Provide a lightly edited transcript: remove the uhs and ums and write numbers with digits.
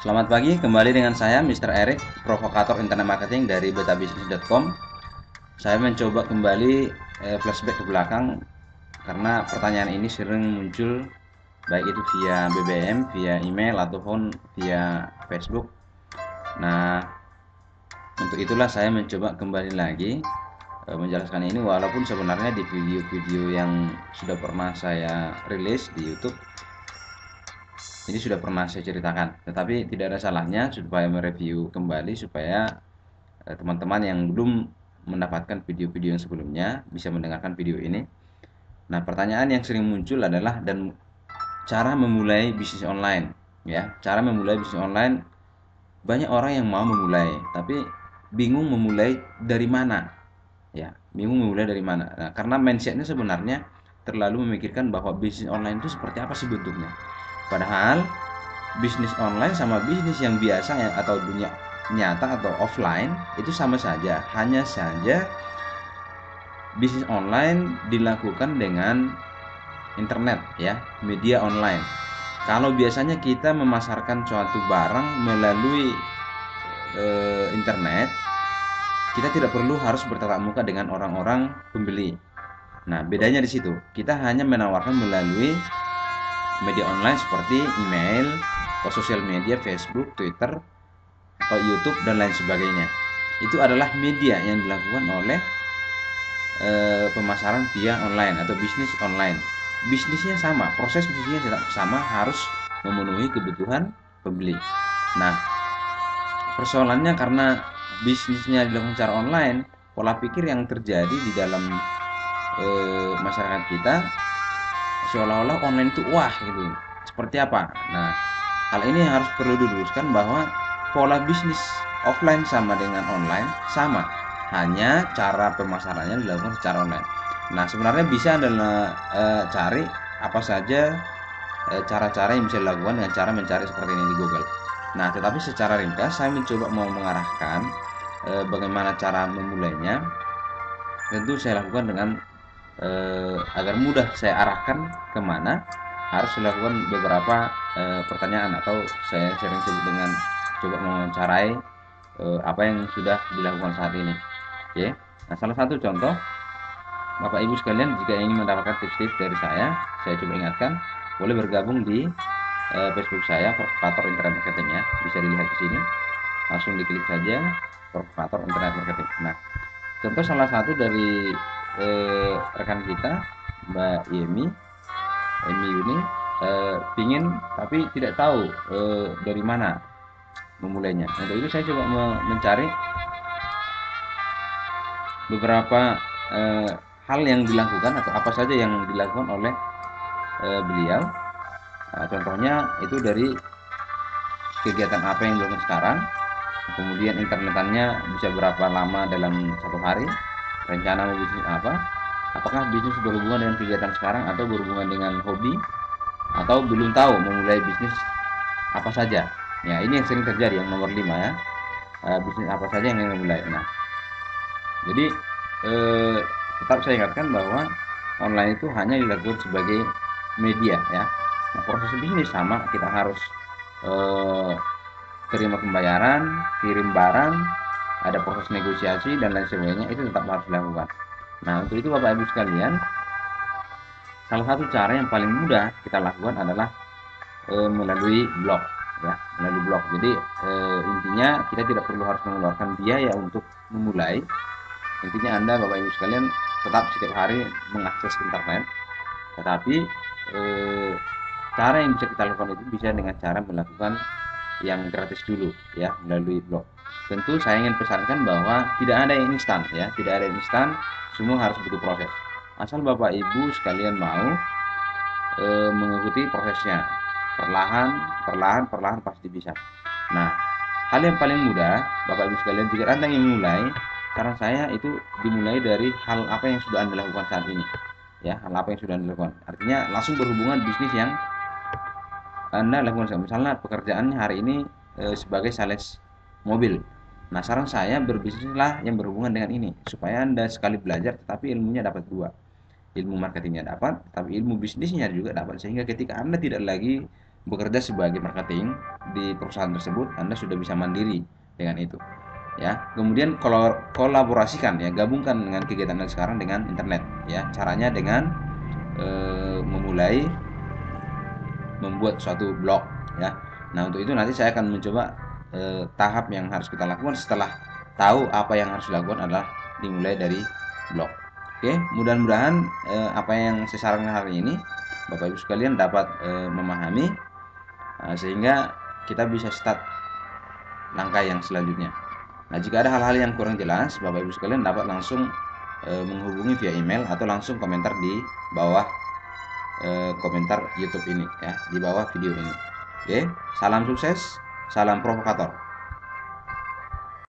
Selamat pagi, kembali dengan saya Mr. Eric, provokator internet marketing dari betabisnis.com. Saya mencoba kembali flashback ke belakang karena pertanyaan ini sering muncul baik itu via BBM, via email ataupun via Facebook. Nah, untuk itulah saya mencoba kembali lagi menjelaskan ini, walaupun sebenarnya di video-video yang sudah pernah saya rilis di YouTube ini sudah pernah saya ceritakan, tetapi tidak ada salahnya supaya mereview kembali supaya teman-teman yang belum mendapatkan video-video yang sebelumnya bisa mendengarkan video ini. Nah, pertanyaan yang sering muncul adalah cara memulai bisnis online, ya. Cara memulai bisnis online, banyak orang yang mau memulai, tapi bingung memulai dari mana, ya. Bingung memulai dari mana. Nah, karena mindsetnya sebenarnya terlalu memikirkan bahwa bisnis online itu seperti apa sih bentuknya. Padahal bisnis online sama bisnis yang biasa ya, atau dunia nyata atau offline itu sama saja. Hanya saja bisnis online dilakukan dengan internet, ya, media online. Kalau biasanya kita memasarkan suatu barang melalui internet, kita tidak perlu harus bertatap muka dengan orang-orang pembeli. Nah, bedanya di situ. Kita hanya menawarkan melalui media online seperti email atau sosial media, Facebook, Twitter, atau YouTube dan lain sebagainya. Itu adalah media yang dilakukan oleh pemasaran via online atau bisnis online. Bisnisnya sama, proses bisnisnya tetap sama, harus memenuhi kebutuhan pembeli. Nah, persoalannya karena bisnisnya dilakukan secara online, pola pikir yang terjadi di dalam masyarakat kita seolah-olah online itu wah gitu. Seperti apa? Nah, hal ini harus perlu diluruskan bahwa pola bisnis offline sama dengan online sama, hanya cara pemasarannya dilakukan secara online. Nah, sebenarnya bisa adalah cari apa saja cara-cara yang bisa dilakukan dengan cara mencari seperti ini di Google. Nah, tetapi secara ringkas saya mencoba mau mengarahkan bagaimana cara memulainya. Tentu saya lakukan dengan agar mudah saya arahkan kemana, harus dilakukan beberapa pertanyaan atau saya sering sebut dengan coba mewawancarai apa yang sudah dilakukan saat ini. Oke. Nah, salah satu contoh, Bapak Ibu sekalian, jika ingin mendapatkan tips-tips dari saya coba ingatkan, boleh bergabung di Facebook saya, Provokator Internet Marketing, ya. Bisa dilihat di sini. Langsung diklik saja Provokator Internet Marketing. Nah, contoh salah satu dari rekan kita, Mbak Emi Yuni, pingin tapi tidak tahu dari mana memulainya. Untuk itu saya coba mencari beberapa hal yang dilakukan atau apa saja yang dilakukan oleh beliau. Nah, contohnya itu dari kegiatan apa yang dilakukan sekarang, kemudian internetannya bisa berapa lama dalam satu hari, rencana mau bisnis apa, apakah bisnis berhubungan dengan kegiatan sekarang atau berhubungan dengan hobi, atau belum tahu memulai bisnis apa saja. Ya, ini yang sering terjadi, yang nomor 5, ya. Bisnis apa saja yang ingin memulai. Nah, jadi eh, tetap saya ingatkan bahwa online itu hanya dilakukan sebagai media, ya. Nah, proses bisnis sama, kita harus eh, terima pembayaran, kirim barang, ada proses negosiasi dan lain sebagainya, itu tetap harus dilakukan. Nah, untuk itu Bapak Ibu sekalian, salah satu cara yang paling mudah kita lakukan adalah melalui blog, ya, melalui blog. Jadi intinya kita tidak perlu harus mengeluarkan biaya untuk memulai. Intinya Anda Bapak Ibu sekalian tetap setiap hari mengakses internet, tetapi eh, cara yang bisa kita lakukan itu bisa dengan cara melakukan yang gratis dulu, ya, melalui blog. Tentu saya ingin pesankan bahwa tidak ada yang instan, ya, tidak ada yang instan, semua harus butuh proses. Asal Bapak Ibu sekalian mau mengikuti prosesnya, perlahan perlahan pasti bisa. Nah, hal yang paling mudah Bapak Ibu sekalian, jika Anda ingin mulai, saran saya itu dimulai dari hal apa yang sudah Anda lakukan saat ini, ya, hal apa yang sudah Anda lakukan, artinya langsung berhubungan bisnis yang Anda lakukan. Misalnya pekerjaannya hari ini sebagai sales mobil. Nah, saran saya berbisnislah yang berhubungan dengan ini supaya Anda sekali belajar tetapi ilmunya dapat dua. Ilmu marketingnya dapat, tapi ilmu bisnisnya juga dapat, sehingga ketika Anda tidak lagi bekerja sebagai marketing di perusahaan tersebut, Anda sudah bisa mandiri dengan itu. Ya, kemudian kalau kolaborasikan ya, gabungkan dengan kegiatan Anda sekarang dengan internet ya. Caranya dengan memulai membuat suatu blog ya. Nah, untuk itu nanti saya akan mencoba tahap yang harus kita lakukan setelah tahu apa yang harus dilakukan adalah dimulai dari blog. Oke, mudah-mudahan apa yang saya sarankan hari ini Bapak Ibu sekalian dapat memahami sehingga kita bisa start langkah yang selanjutnya. Nah, jika ada hal-hal yang kurang jelas, Bapak Ibu sekalian dapat langsung menghubungi via email atau langsung komentar di bawah komentar YouTube ini ya, di bawah video ini. Oke, salam sukses, salam provokator.